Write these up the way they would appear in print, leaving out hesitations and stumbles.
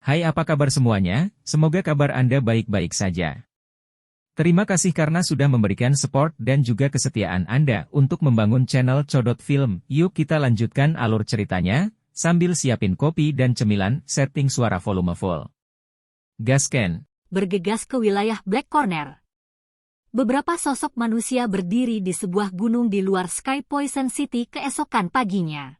Hai, apa kabar semuanya? Semoga kabar Anda baik-baik saja. Terima kasih karena sudah memberikan support dan juga kesetiaan Anda untuk membangun channel Codot Film. Yuk kita lanjutkan alur ceritanya, sambil siapin kopi dan cemilan, setting suara volume full. Gasken. Bergegas ke wilayah Black Corner. Beberapa sosok manusia berdiri di sebuah gunung di luar Sky Poison City keesokan paginya.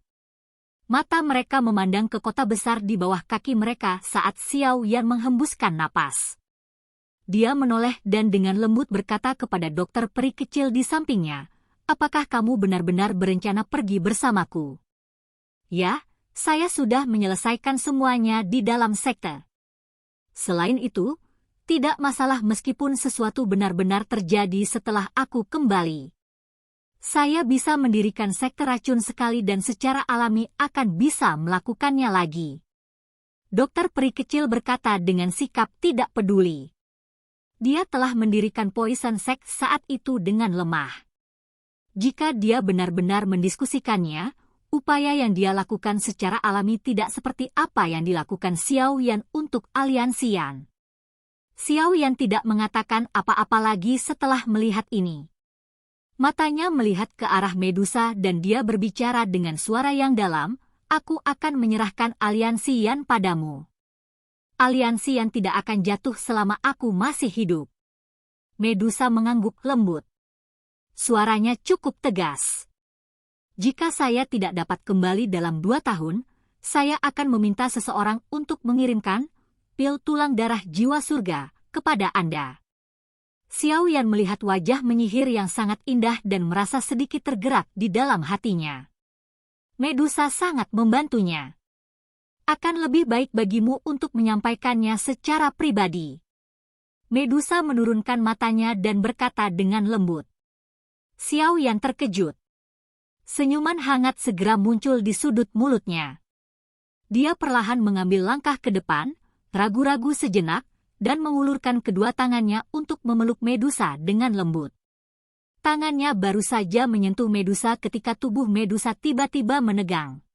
Mata mereka memandang ke kota besar di bawah kaki mereka saat Xiao Yan menghembuskan napas. Dia menoleh dan dengan lembut berkata kepada dokter peri kecil di sampingnya, "Apakah kamu benar-benar berencana pergi bersamaku?" "Ya, saya sudah menyelesaikan semuanya di dalam sekte. Selain itu, tidak masalah meskipun sesuatu benar-benar terjadi setelah aku kembali. Saya bisa mendirikan sekte racun sekali dan secara alami akan bisa melakukannya lagi." Dokter peri kecil berkata dengan sikap tidak peduli. Dia telah mendirikan Poison Sect saat itu dengan lemah. Jika dia benar-benar mendiskusikannya, upaya yang dia lakukan secara alami tidak seperti apa yang dilakukan Xiao Yan untuk aliansian. Xiao Yan tidak mengatakan apa-apa lagi setelah melihat ini. Matanya melihat ke arah Medusa dan dia berbicara dengan suara yang dalam, "Aku akan menyerahkan aliansi Yan padamu. Aliansi Yan tidak akan jatuh selama aku masih hidup." Medusa mengangguk lembut. Suaranya cukup tegas. "Jika saya tidak dapat kembali dalam 2 tahun, saya akan meminta seseorang untuk mengirimkan pil tulang darah jiwa surga kepada Anda." Xiao Yan melihat wajah menyihir yang sangat indah dan merasa sedikit tergerak di dalam hatinya. Medusa sangat membantunya. Akan lebih baik bagimu untuk menyampaikannya secara pribadi. Medusa menurunkan matanya dan berkata dengan lembut. Xiao Yan terkejut. Senyuman hangat segera muncul di sudut mulutnya. Dia perlahan mengambil langkah ke depan, ragu-ragu sejenak, dan mengulurkan kedua tangannya untuk memeluk Medusa dengan lembut. Tangannya baru saja menyentuh Medusa ketika tubuh Medusa tiba-tiba menegang.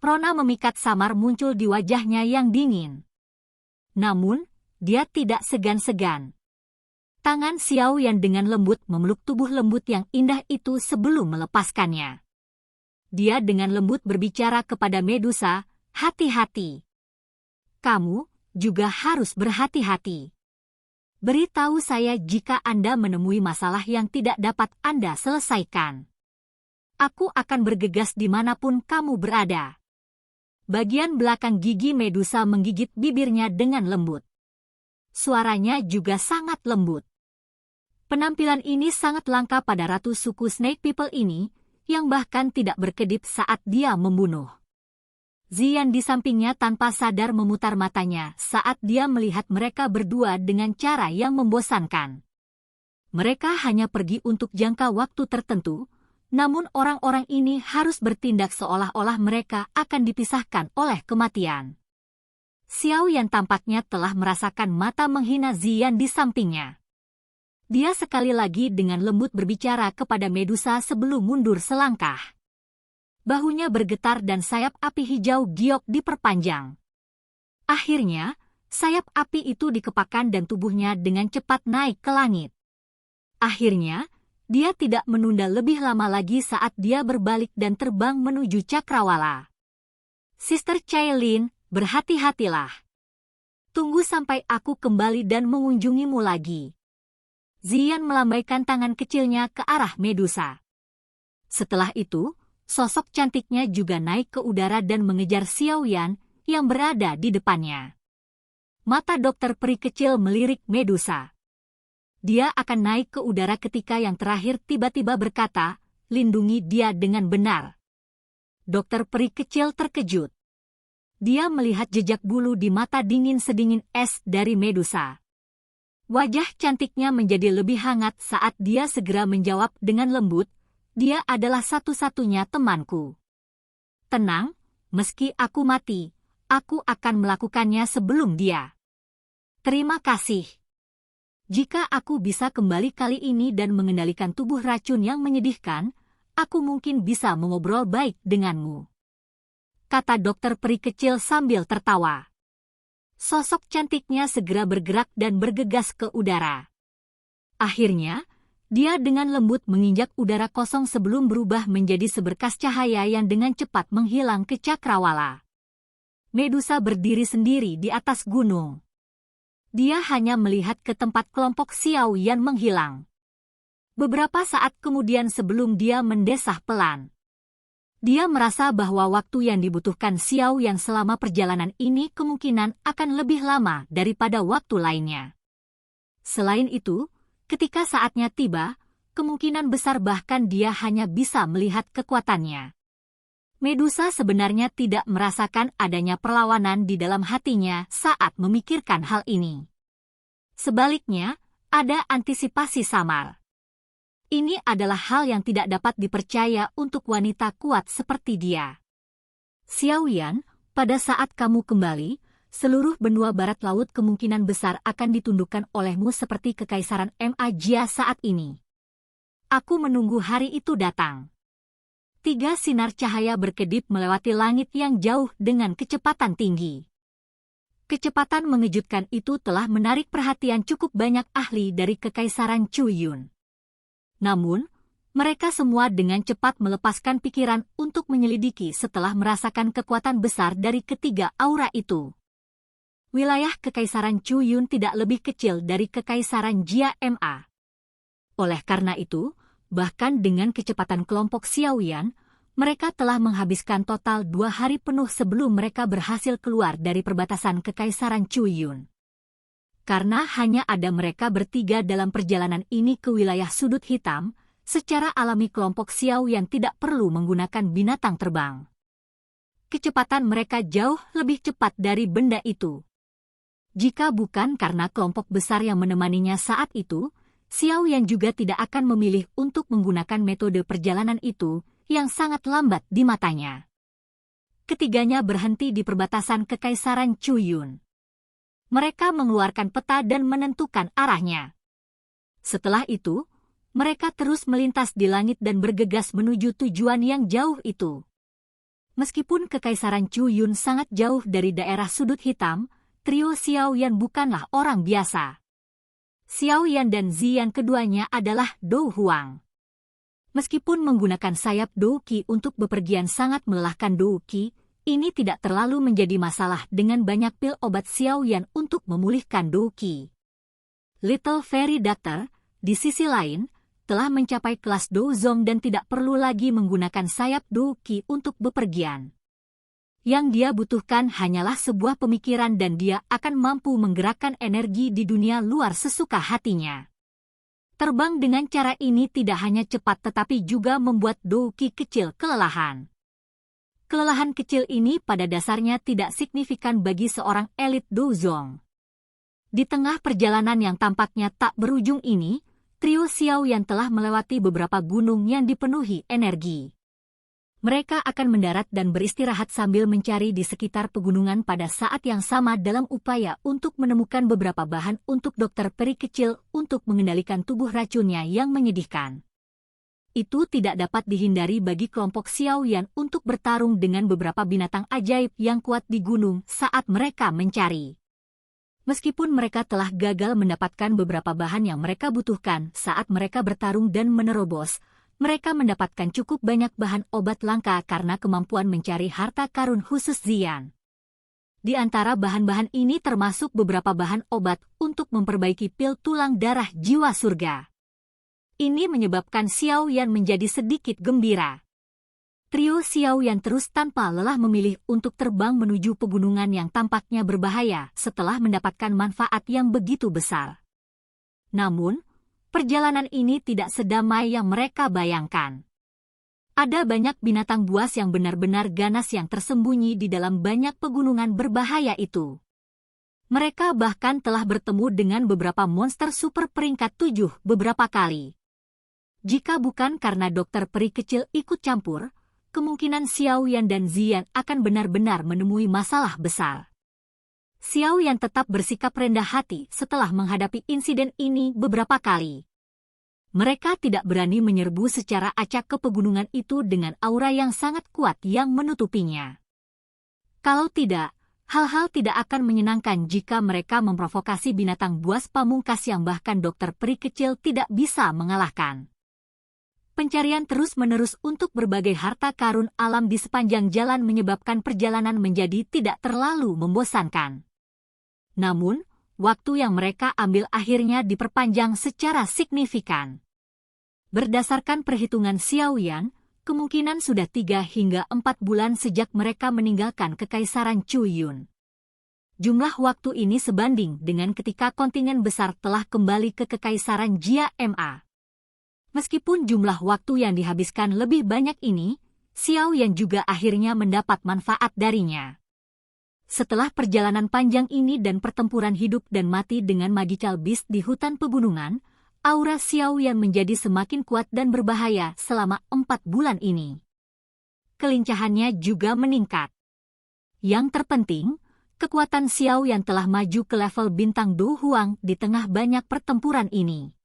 Rona memikat samar muncul di wajahnya yang dingin. Namun, dia tidak segan-segan. Tangan Xiao Yan dengan lembut memeluk tubuh lembut yang indah itu sebelum melepaskannya. Dia dengan lembut berbicara kepada Medusa, "Hati-hati. Kamu juga harus berhati-hati. Beritahu saya jika Anda menemui masalah yang tidak dapat Anda selesaikan. Aku akan bergegas dimanapun kamu berada." Bagian belakang gigi Medusa menggigit bibirnya dengan lembut. Suaranya juga sangat lembut. Penampilan ini sangat langka pada ratu suku Snake People ini, yang bahkan tidak berkedip saat dia membunuh. Ziyan di sampingnya tanpa sadar memutar matanya saat dia melihat mereka berdua dengan cara yang membosankan. Mereka hanya pergi untuk jangka waktu tertentu, namun orang-orang ini harus bertindak seolah-olah mereka akan dipisahkan oleh kematian. Xiao Yan tampaknya telah merasakan mata menghina Ziyan di sampingnya. Dia sekali lagi dengan lembut berbicara kepada Medusa sebelum mundur selangkah. Bahunya bergetar dan sayap api hijau giok diperpanjang. Akhirnya, sayap api itu dikepakkan dan tubuhnya dengan cepat naik ke langit. Akhirnya, dia tidak menunda lebih lama lagi saat dia berbalik dan terbang menuju Cakrawala. "Sister Cailin, berhati-hatilah. Tunggu sampai aku kembali dan mengunjungimu lagi." Ziyan melambaikan tangan kecilnya ke arah Medusa. Setelah itu, sosok cantiknya juga naik ke udara dan mengejar Xiao Yan yang berada di depannya. Mata dokter peri kecil melirik Medusa. Dia akan naik ke udara ketika yang terakhir tiba-tiba berkata, "Lindungi dia dengan benar." Dokter peri kecil terkejut. Dia melihat jejak bulu di mata dingin sedingin es dari Medusa. Wajah cantiknya menjadi lebih hangat saat dia segera menjawab dengan lembut, "Dia adalah satu-satunya temanku. Tenang, meski aku mati, aku akan melakukannya sebelum dia. Terima kasih. Jika aku bisa kembali kali ini dan mengendalikan tubuh racun yang menyedihkan, aku mungkin bisa mengobrol baik denganmu," kata dokter peri kecil sambil tertawa. Sosok cantiknya segera bergerak dan bergegas ke udara. Akhirnya, dia dengan lembut menginjak udara kosong sebelum berubah menjadi seberkas cahaya yang dengan cepat menghilang ke cakrawala. Medusa berdiri sendiri di atas gunung. Dia hanya melihat ke tempat kelompok Xiao Yan menghilang. Beberapa saat kemudian sebelum dia mendesah pelan. Dia merasa bahwa waktu yang dibutuhkan Xiao Yan selama perjalanan ini kemungkinan akan lebih lama daripada waktu lainnya. Selain itu, ketika saatnya tiba, kemungkinan besar bahkan dia hanya bisa melihat kekuatannya. Medusa sebenarnya tidak merasakan adanya perlawanan di dalam hatinya saat memikirkan hal ini. Sebaliknya, ada antisipasi samar. Ini adalah hal yang tidak dapat dipercaya untuk wanita kuat seperti dia. Xiao Yan, pada saat kamu kembali, seluruh benua barat laut kemungkinan besar akan ditundukkan olehmu seperti kekaisaran Majia saat ini. Aku menunggu hari itu datang. 3 sinar cahaya berkedip melewati langit yang jauh dengan kecepatan tinggi. Kecepatan mengejutkan itu telah menarik perhatian cukup banyak ahli dari Kekaisaran Chuyun. Namun, mereka semua dengan cepat melepaskan pikiran untuk menyelidiki setelah merasakan kekuatan besar dari ketiga aura itu. Wilayah Kekaisaran Chuyun tidak lebih kecil dari Kekaisaran Jia Ma. Oleh karena itu, bahkan dengan kecepatan kelompok Xiao Yan, mereka telah menghabiskan total 2 hari penuh sebelum mereka berhasil keluar dari perbatasan Kekaisaran Chuyun. Karena hanya ada mereka bertiga dalam perjalanan ini ke wilayah sudut hitam, secara alami kelompok Xiao Yan tidak perlu menggunakan binatang terbang. Kecepatan mereka jauh lebih cepat dari benda itu. Jika bukan karena kelompok besar yang menemaninya saat itu, Xiao Yan juga tidak akan memilih untuk menggunakan metode perjalanan itu yang sangat lambat di matanya. Ketiganya berhenti di perbatasan Kekaisaran Chuyun. Mereka mengeluarkan peta dan menentukan arahnya. Setelah itu, mereka terus melintas di langit dan bergegas menuju tujuan yang jauh itu. Meskipun Kekaisaran Chuyun sangat jauh dari daerah sudut hitam, trio Xiao Yan bukanlah orang biasa. Xiao Yan dan Ziyan keduanya adalah Dou Huang. Meskipun menggunakan sayap Dou Qi untuk bepergian sangat melelahkan Dou Qi, ini tidak terlalu menjadi masalah dengan banyak pil obat Xiao Yan untuk memulihkan Dou Qi. Little Fairy Doctor, di sisi lain, telah mencapai kelas Dou Zong dan tidak perlu lagi menggunakan sayap Dou Qi untuk bepergian. Yang dia butuhkan hanyalah sebuah pemikiran dan dia akan mampu menggerakkan energi di dunia luar sesuka hatinya. Terbang dengan cara ini tidak hanya cepat tetapi juga membuat Dou Qi kecil kelelahan. Kelelahan kecil ini pada dasarnya tidak signifikan bagi seorang elit Dou Zong. Di tengah perjalanan yang tampaknya tak berujung ini, trio Xiao Yan telah melewati beberapa gunung yang dipenuhi energi. Mereka akan mendarat dan beristirahat sambil mencari di sekitar pegunungan pada saat yang sama dalam upaya untuk menemukan beberapa bahan untuk dokter peri kecil untuk mengendalikan tubuh racunnya yang menyedihkan. Itu tidak dapat dihindari bagi kelompok Xiao Yan untuk bertarung dengan beberapa binatang ajaib yang kuat di gunung saat mereka mencari. Meskipun mereka telah gagal mendapatkan beberapa bahan yang mereka butuhkan saat mereka bertarung dan menerobos, mereka mendapatkan cukup banyak bahan obat langka karena kemampuan mencari harta karun khusus Ziyan. Di antara bahan-bahan ini termasuk beberapa bahan obat untuk memperbaiki pil tulang darah jiwa surga. Ini menyebabkan Xiao Yan menjadi sedikit gembira. Trio Xiao Yan terus tanpa lelah memilih untuk terbang menuju pegunungan yang tampaknya berbahaya setelah mendapatkan manfaat yang begitu besar. Namun, perjalanan ini tidak sedamai yang mereka bayangkan. Ada banyak binatang buas yang benar-benar ganas yang tersembunyi di dalam banyak pegunungan berbahaya itu. Mereka bahkan telah bertemu dengan beberapa monster super peringkat 7 beberapa kali. Jika bukan karena dokter peri kecil ikut campur, kemungkinan Xiao Yan dan Ziyan akan benar-benar menemui masalah besar. Xiao Yan tetap bersikap rendah hati setelah menghadapi insiden ini beberapa kali. Mereka tidak berani menyerbu secara acak ke pegunungan itu dengan aura yang sangat kuat yang menutupinya. Kalau tidak, Hal-hal tidak akan menyenangkan jika mereka memprovokasi binatang buas pamungkas yang bahkan dokter peri kecil tidak bisa mengalahkan. Pencarian terus-menerus untuk berbagai harta karun alam di sepanjang jalan menyebabkan perjalanan menjadi tidak terlalu membosankan. Namun, waktu yang mereka ambil akhirnya diperpanjang secara signifikan. Berdasarkan perhitungan Xiao Yan, kemungkinan sudah 3 hingga 4 bulan sejak mereka meninggalkan Kekaisaran Chu Yun. Jumlah waktu ini sebanding dengan ketika kontingen besar telah kembali ke Kekaisaran Jia Ma. Meskipun jumlah waktu yang dihabiskan lebih banyak ini, Xiao Yan juga akhirnya mendapat manfaat darinya. Setelah perjalanan panjang ini dan pertempuran hidup dan mati dengan Magical Beast di hutan pegunungan, aura Xiao Yan menjadi semakin kuat dan berbahaya selama 4 bulan ini. Kelincahannya juga meningkat. Yang terpenting, kekuatan Xiao Yan telah maju ke level bintang Du Huang di tengah banyak pertempuran ini.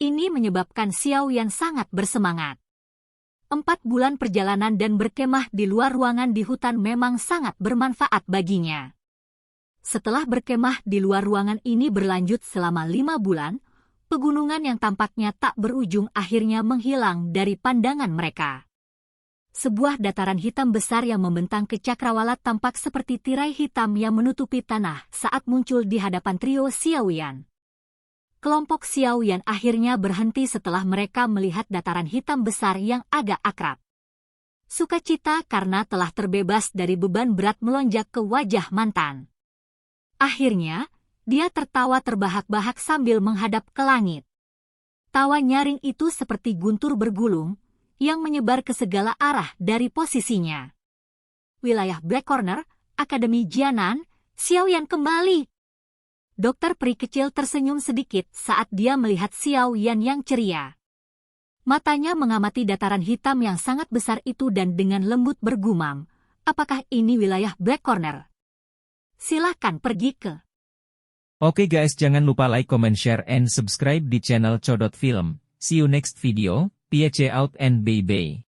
Ini menyebabkan Xiao Yan sangat bersemangat. 4 bulan perjalanan dan berkemah di luar ruangan di hutan memang sangat bermanfaat baginya. Setelah berkemah di luar ruangan ini berlanjut selama 5 bulan, pegunungan yang tampaknya tak berujung akhirnya menghilang dari pandangan mereka. Sebuah dataran hitam besar yang membentang ke cakrawala tampak seperti tirai hitam yang menutupi tanah saat muncul di hadapan trio Xiao Yan. Kelompok Xiao Yan akhirnya berhenti setelah mereka melihat dataran hitam besar yang agak akrab. Sukacita karena telah terbebas dari beban berat melonjak ke wajah mantan. Akhirnya, dia tertawa terbahak-bahak sambil menghadap ke langit. Tawa nyaring itu seperti guntur bergulung, yang menyebar ke segala arah dari posisinya. Wilayah Black Corner, Akademi Jianan, Xiao Yan kembali. Dokter peri kecil tersenyum sedikit saat dia melihat Xiao Yan yang ceria. Matanya mengamati dataran hitam yang sangat besar itu dan dengan lembut bergumam, apakah ini wilayah Black Corner? Silahkan pergi ke. Oke guys, jangan lupa like, comment, share, and subscribe di channel Codot Film. See you next video, peace out and bye-bye.